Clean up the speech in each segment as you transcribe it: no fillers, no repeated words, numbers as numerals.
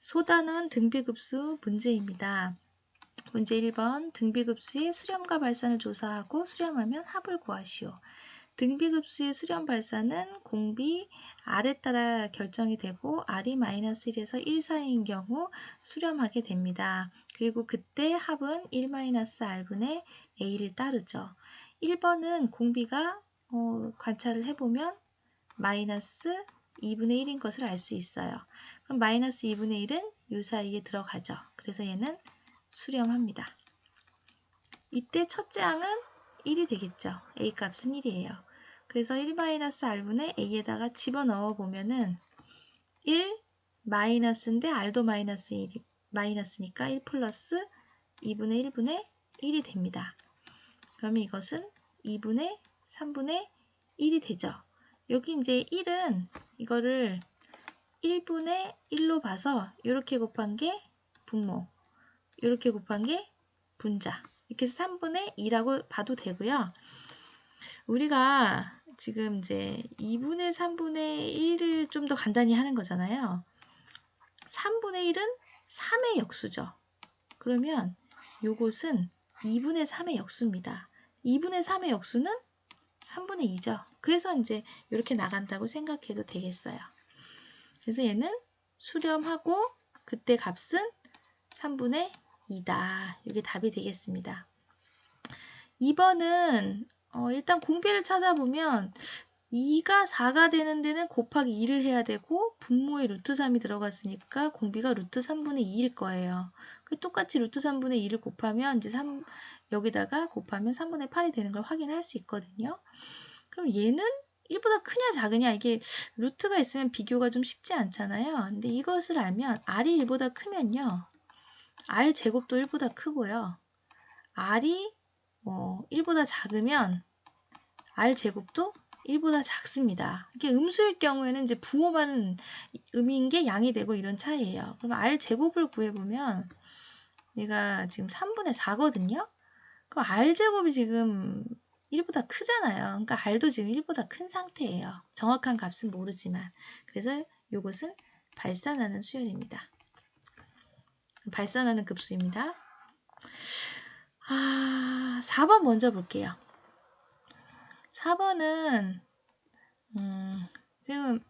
소단원 등비급수 문제입니다. 문제 1번 등비급수의 수렴과 발산을 조사하고 수렴하면 합을 구하시오. 등비급수의 수렴 발산은 공비 R에 따라 결정이 되고 R이 -1에서 1 사이인 경우 수렴하게 됩니다. 그리고 그때 합은 1-R분의 A를 따르죠. 1번은 공비가 관찰을 해보면 마이너스 2분의 1인 것을 알 수 있어요. 그럼 마이너스 2분의 1은 이 사이에 들어가죠. 그래서 얘는 수렴합니다. 이때 첫째 항은 1이 되겠죠. A 값은 1이에요. 그래서 1-R분의 A에다가 집어넣어 보면은 1 마이너스인데 R도 마이너스니까 1 플러스 2분의 1분의 1이 됩니다. 그러면 이것은 2분의 3분의 1이 되죠. 여기 이제 1은 이거를 1분의 1로 봐서 이렇게 곱한 게 분모, 이렇게 곱한 게 분자, 이렇게 해서 3분의 2라고 봐도 되고요. 우리가 지금 이제 2분의 3분의 1을 좀 더 간단히 하는 거잖아요. 3분의 1은 3의 역수죠. 그러면 요것은 2분의 3의 역수입니다. 2분의 3의 역수는 3분의 2죠. 그래서 이제 이렇게 나간다고 생각해도 되겠어요. 그래서 얘는 수렴하고 그때 값은 3분의 2다. 이게 답이 되겠습니다. 2번은 일단 공비를 찾아보면 2가 4가 되는 데는 곱하기 2를 해야 되고 분모에 루트 3이 들어갔으니까 공비가 루트 3분의 2일 거예요. 똑같이 루트 3분의 2를 곱하면 이제 여기다가 곱하면 3분의 8이 되는 걸 확인할 수 있거든요. 그럼 얘는 1보다 크냐 작으냐, 이게 루트가 있으면 비교가 좀 쉽지 않잖아요. 근데 이것을 알면 R이 1보다 크면요, R 제곱도 1보다 크고요, R이 1보다 작으면 R 제곱도 1보다 작습니다. 이게 음수일 경우에는 이제 부호만 음인 게 양이 되고 이런 차이예요. 그럼 R 제곱을 구해보면 얘가 지금 3분의 4거든요. 그럼 R 제곱이 지금 1보다 크잖아요. 그러니까 R도 지금 1보다 큰 상태예요. 정확한 값은 모르지만. 그래서 이것은 발산하는 수열입니다. 발산하는 급수입니다. 4번 먼저 볼게요. 4번은 지금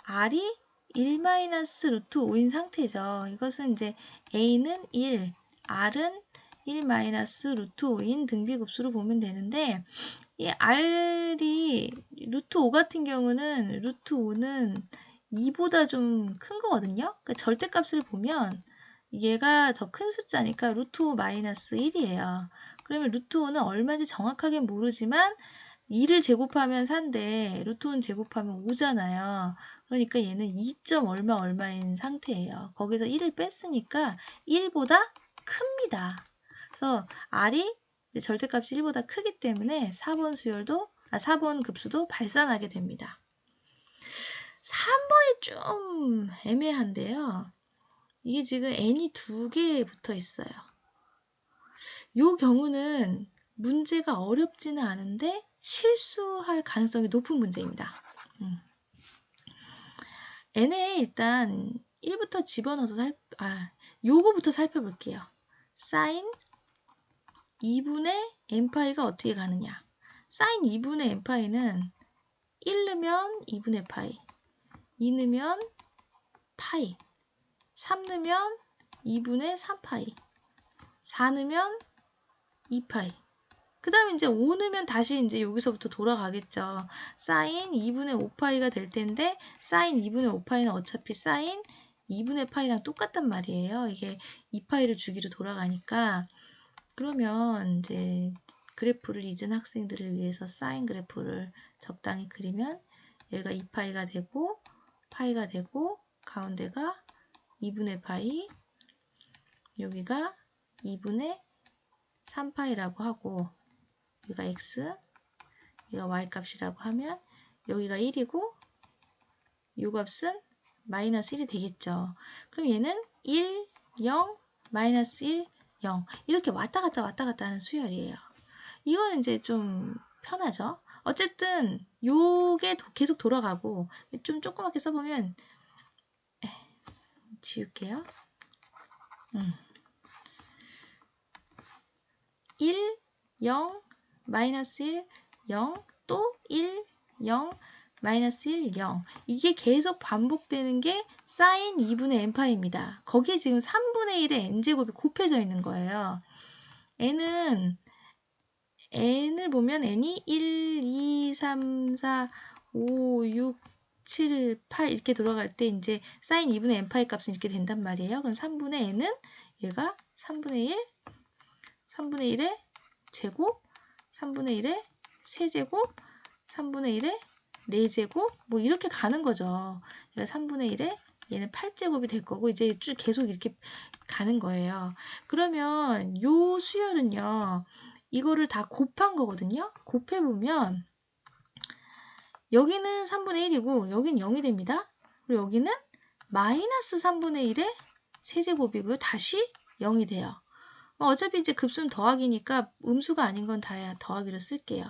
R이 1-루트 5인 상태죠. 이것은 이제 A는 1, R은 1-루트 5인 등비급수로 보면 되는데, 이 R이 루트 5 같은 경우는 루트 5는 2보다 좀 큰 거거든요. 그러니까 절대값을 보면 얘가 더 큰 숫자니까 루트 5 마이너스 1이에요. 그러면 루트 5는 얼마인지 정확하게 모르지만 2를 제곱하면 4인데 루트 5는 제곱하면 5잖아요. 그러니까 얘는 2. 얼마인 상태예요. 거기서 1을 뺐으니까 1보다 큽니다. 그래서 R이 절대값이 1보다 크기 때문에 4번 급수도 발산하게 됩니다. 3번이 좀 애매한데요. 이게 지금 n이 2개 붙어 있어요. 이 경우는 문제가 어렵지는 않은데 실수할 가능성이 높은 문제입니다. n에 일단 1부터 집어넣어서 요거부터 살펴볼게요. 사인 2분의 n파이가 어떻게 가느냐. 사인 2분의 n파이는 1 넣으면 2분의 파이, 2 넣으면 파이, 3 넣으면 2분의 3파이, 4 넣으면 2파이. 그 다음에 이제 5 넣으면 다시 이제 여기서부터 돌아가겠죠. 사인 2분의 5파이가 될 텐데, 사인 2분의 5파이는 어차피 사인 2분의 파이랑 똑같단 말이에요. 이게 2파이를 주기로 돌아가니까. 그러면 이제 그래프를 잊은 학생들을 위해서 사인 그래프를 적당히 그리면 여기가 2파이가 되고 파이가 되고 가운데가 2분의 파이, 여기가 2분의 3파이라고 하고 여기가 x, 여기가 y 값이라고 하면 여기가 1이고 이 값은 마이너스 1이 되겠죠. 그럼 얘는 1, 0, 마이너스 1, 0 이렇게 왔다 갔다 하는 수열이에요. 이거는 이제 좀 편하죠. 어쨌든 요게 계속 돌아가고 좀 조그맣게 써보면 지울게요. 1, 0, 마이너스 1, 0, 또 1, 0, 마이너스 1, 0. 이게 계속 반복되는 게 사인 2분의 n파입니다. 거기에 지금 3분의 1의 n제곱이 곱해져 있는 거예요. n을 보면 n이 1, 2, 3, 4, 5, 6, 7, 8 이렇게 돌아갈 때 이제 사인 2분의 n파의 값은 이렇게 된단 말이에요. 그럼 3분의 n은 얘가 3분의 1, 3분의 1의 제곱, 3분의 1의 세제곱, 3분의 1의 4제곱 뭐 이렇게 가는 거죠. 얘가 3분의 1에 얘는 8제곱이 될 거고 이제 쭉 계속 이렇게 가는 거예요. 그러면 요 수열은요. 이거를 다 곱한 거거든요. 곱해보면 여기는 3분의 1이고 여기는 0이 됩니다. 그리고 여기는 마이너스 3분의 1의 세제곱이고요. 다시 0이 돼요. 어차피 이제 급수는 더하기니까 음수가 아닌 건 다 더하기로 쓸게요.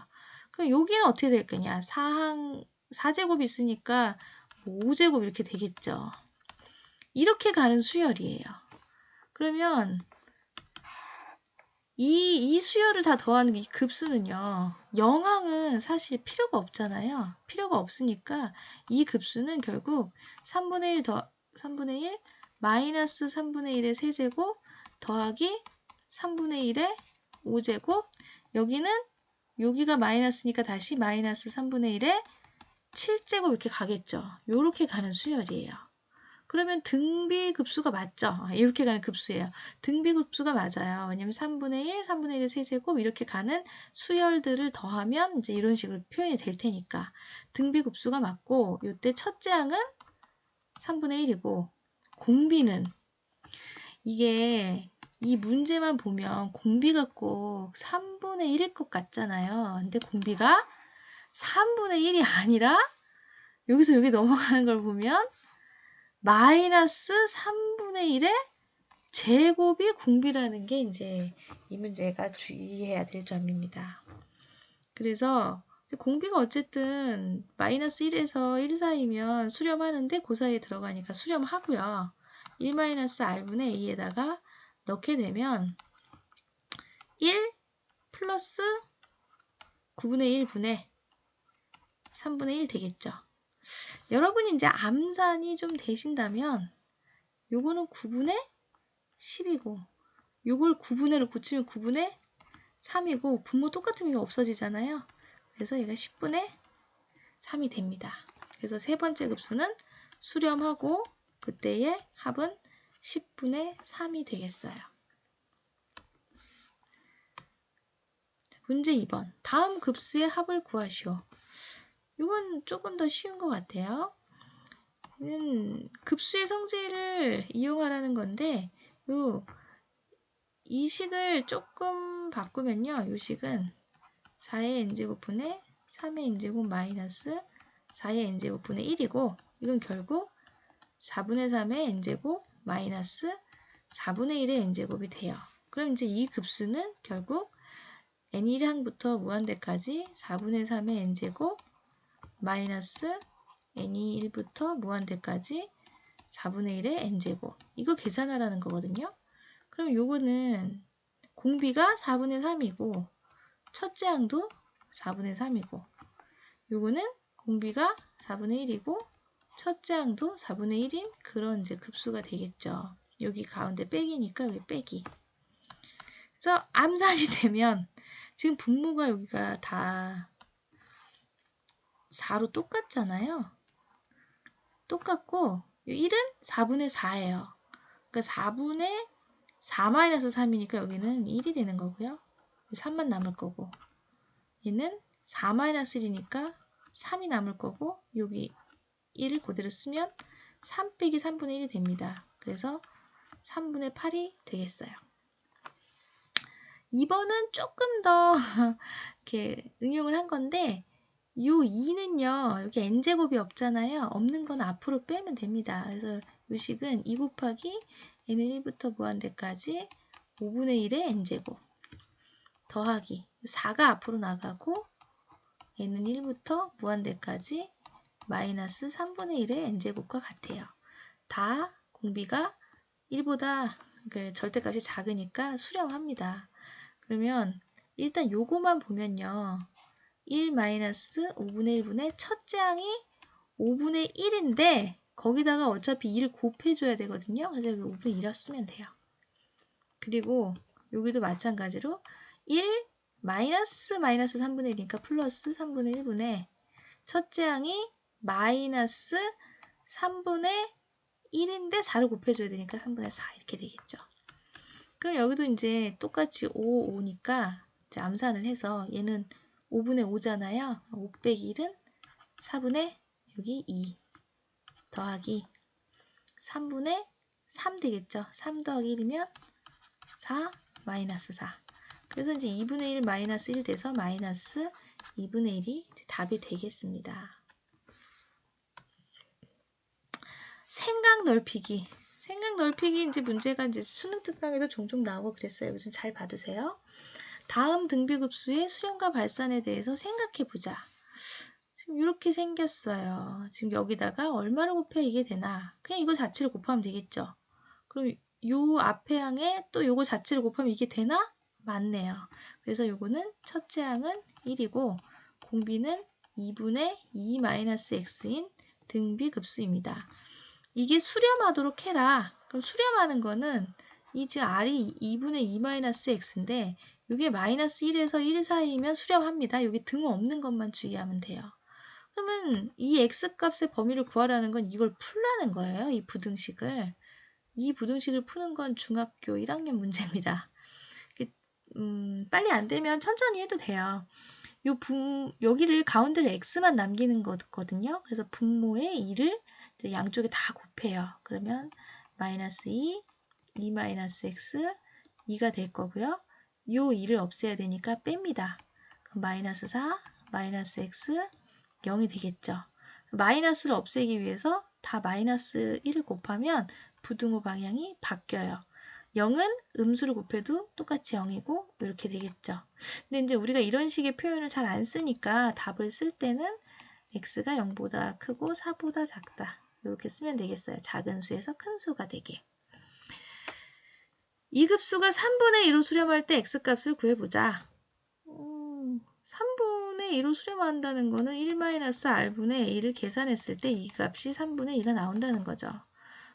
그럼 여기는 어떻게 될 거냐? 4제곱이 있으니까 5제곱 이렇게 되겠죠. 이렇게 가는 수열이에요. 그러면 이 수열을 다 더하는 이 급수는요. 영항은 사실 필요가 없잖아요. 필요가 없으니까 이 급수는 결국 3분의 1 마이너스 3분의 1의 세제곱 더하기 3분의 1의 5제곱 여기가 마이너스니까 다시 마이너스 3분의 1의 7제곱 이렇게 가겠죠. 이렇게 가는 수열이에요. 그러면 등비급수가 맞죠? 이렇게 가는 급수예요. 등비급수가 맞아요. 왜냐면 3분의 1, 3분의 1의 세제곱 이렇게 가는 수열들을 더하면 이제 이런 식으로 표현이 될 테니까 등비급수가 맞고 이때 첫째 항은 3분의 1이고 공비는 이게 이 문제만 보면 공비가 꼭 3분의 1일 것 같잖아요. 근데 공비가 3분의 1이 아니라 여기서 여기 넘어가는 걸 보면 마이너스 3분의 1의 제곱이 공비라는 게 이제 이 문제가 주의해야 될 점입니다. 그래서 공비가 어쨌든 마이너스 1에서 1 사이면 수렴하는데 그 사이에 들어가니까 수렴하고요. 1-r분의 a에다가 넣게 되면 1 플러스 9분의 1분의 3분의 1 되겠죠. 여러분이 이제 암산이 좀 되신다면 요거는 9분의 10이고 요걸 9분의로 고치면 9분의 3이고 분모 똑같으면 이거 없어지잖아요. 그래서 얘가 10분의 3이 됩니다. 그래서 세 번째 급수는 수렴하고 그때의 합은 10분의 3이 되겠어요. 문제 2번. 다음 급수의 합을 구하시오. 이건 조금 더 쉬운 것 같아요. 급수의 성질을 이용하라는 건데 이 식을 조금 바꾸면요. 이 식은 4의 n제곱분의 3의 n제곱 마이너스 4의 n제곱분의 1이고 이건 결국 4분의 3의 n제곱 마이너스 4분의 1의 n제곱이 돼요. 그럼 이제 이 급수는 결국 n1항부터 무한대까지 4분의 3의 n제곱 마이너스 n이 1부터 무한대까지 4분의 1의 n제곱 이거 계산하라는 거거든요. 그럼 요거는 공비가 4분의 3이고 첫째 항도 4분의 3이고 요거는 공비가 4분의 1이고 첫째 항도 4분의 1인 그런 이제 급수가 되겠죠. 여기 가운데 빼기니까 여기 빼기. 그래서 암산이 되면 지금 분모가 여기가 다 4로 똑같잖아요. 똑같고 1은 4분의 4예요. 그러니까 4분의 4-3이니까 여기는 1이 되는 거고요. 3만 남을 거고 얘는 4-1이니까 3이 남을 거고 여기 1을 그대로 쓰면 3 빼기 3분의 1이 됩니다. 그래서 3분의 8이 되겠어요. 2번은 조금 더 이렇게 응용을 한 건데 요 2는요. 여기 n제곱이 없잖아요. 없는 건 앞으로 빼면 됩니다. 그래서 요 식은 2 곱하기 n은 1부터 무한대까지 5분의 1의 n제곱 더하기 4가 앞으로 나가고 n은 1부터 무한대까지 마이너스 3분의 1의 n제곱과 같아요. 다 공비가 1보다 그 절대값이 작으니까 수렴합니다. 그러면 일단 요거만 보면요. 1 마이너스 5분의 1분의 첫째 항이 5분의 1인데 거기다가 어차피 2를 곱해줘야 되거든요. 그래서 여기 5분의 1을 쓰면 돼요. 그리고 여기도 마찬가지로 1 마이너스 3분의 1이니까 플러스 3분의 1분의 첫째 항이 마이너스 3분의 1인데 4를 곱해줘야 되니까 3분의 4 이렇게 되겠죠. 그럼 여기도 이제 똑같이 5, 5니까 이제 암산을 해서 얘는 5분의 5잖아요. 5 빼기 1은 4분의 여기 2 더하기 3분의 3 되겠죠. 3 더하기 1이면 4 마이너스 4. 그래서 이제 2분의 1 마이너스 1 돼서 마이너스 2분의 1이 답이 되겠습니다. 생각 넓히기. 생각 넓히기 이제 문제가 이제 수능 특강에도 종종 나오고 그랬어요. 좀 잘 봐두세요. 다음 등비급수의 수렴과 발산에 대해서 생각해 보자. 지금 이렇게 생겼어요. 지금 여기다가 얼마를 곱해야 이게 되나? 그냥 이거 자체를 곱하면 되겠죠. 그럼 요 앞에 항에 또 요거 자체를 곱하면 이게 되나? 맞네요. 그래서 요거는 첫째 항은 1이고 공비는 2분의 2-x인 등비급수입니다. 이게 수렴하도록 해라. 그럼 수렴하는 거는 이 지금 r이 2분의 2-x인데 이게 마이너스 1에서 1 사이면 수렴합니다. 여기 등 없는 것만 주의하면 돼요. 그러면 이 x값의 범위를 구하라는 건 이걸 풀라는 거예요. 이 부등식을. 이 부등식을 푸는 건 중학교 1학년 문제입니다. 빨리 안 되면 천천히 해도 돼요. 여기를 가운데를 x만 남기는 거거든요. 그래서 분모의 2를 양쪽에 다 곱해요. 그러면 마이너스 2, 2-x, 2가 될 거고요. 요 2를 없애야 되니까 뺍니다. 그럼 마이너스 4, 마이너스 x, 0이 되겠죠. 마이너스를 없애기 위해서 다 마이너스 1을 곱하면 부등호 방향이 바뀌어요. 0은 음수를 곱해도 똑같이 0이고 이렇게 되겠죠. 근데 이제 우리가 이런 식의 표현을 잘 안 쓰니까 답을 쓸 때는 x가 0보다 크고 4보다 작다. 이렇게 쓰면 되겠어요. 작은 수에서 큰 수가 되게. 이 급수가 3분의 2로 수렴할 때 x값을 구해보자. 3분의 2로 수렴한다는 거는 1-r분의 a를 계산했을 때 이 값이 3분의 2가 나온다는 거죠.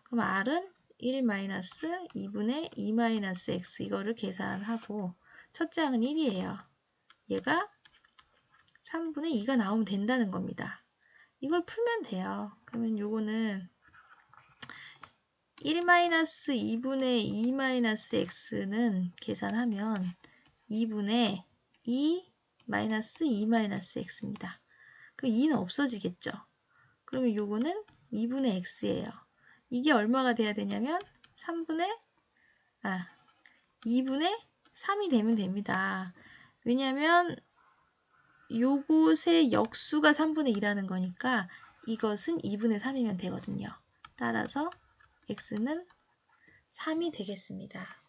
그럼 r은 1-2분의 2-x 이거를 계산하고 첫째 항은 1이에요. 얘가 3분의 2가 나오면 된다는 겁니다. 이걸 풀면 돼요. 그러면 요거는 1-2분의 2-x는 계산하면 2분의 2-2-x입니다. 그럼 2는 없어지겠죠. 그러면 요거는 2분의 x예요. 이게 얼마가 돼야 되냐면 2분의 3이 되면 됩니다. 왜냐하면 요곳의 역수가 3분의 2라는 거니까 이것은 2분의 3이면 되거든요. 따라서 x는 3이 되겠습니다.